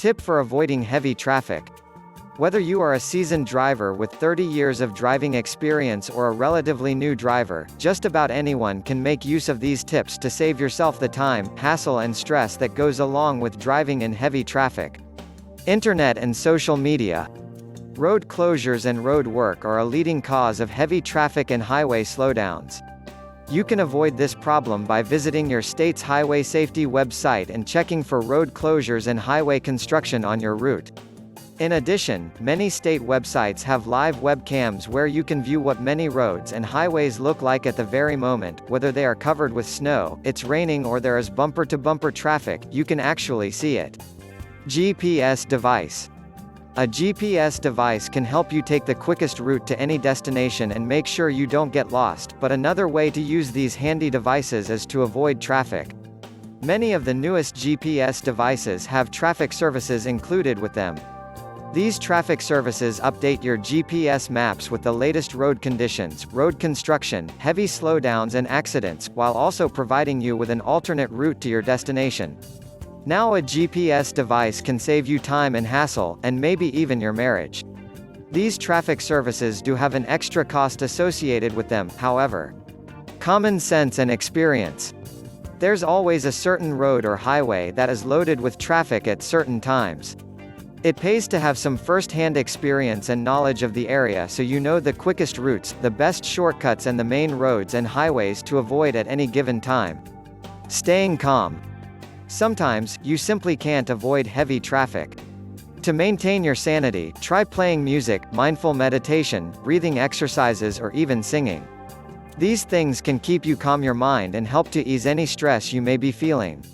Tip for avoiding heavy traffic. Whether you are a seasoned driver with 30 years of driving experience or a relatively new driver, just about anyone can make use of these tips to save yourself the time, hassle and stress that goes along with driving in heavy traffic. Internet and social media. Road closures and road work are a leading cause of heavy traffic and highway slowdowns. You can avoid this problem by visiting your state's highway safety website and checking for road closures and highway construction on your route. In addition, many state websites have live webcams where you can view what many roads and highways look like at the very moment, whether they are covered with snow, it's raining or there is bumper-to-bumper traffic, you can actually see it. GPS device. A GPS device can help you take the quickest route to any destination and make sure you don't get lost, but another way to use these handy devices is to avoid traffic. Many of the newest GPS devices have traffic services included with them. These traffic services update your GPS maps with the latest road conditions, road construction, heavy slowdowns and accidents, while also providing you with an alternate route to your destination. Now a GPS device can save you time and hassle, and maybe even your marriage. These traffic services do have an extra cost associated with them, however. Common sense and experience. There's always a certain road or highway that is loaded with traffic at certain times. It pays to have some first-hand experience and knowledge of the area so you know the quickest routes, the best shortcuts and the main roads and highways to avoid at any given time. Staying calm. Sometimes, you simply can't avoid heavy traffic. To maintain your sanity, try playing music, mindful meditation, breathing exercises or even singing. These things can keep you calm your mind and help to ease any stress you may be feeling.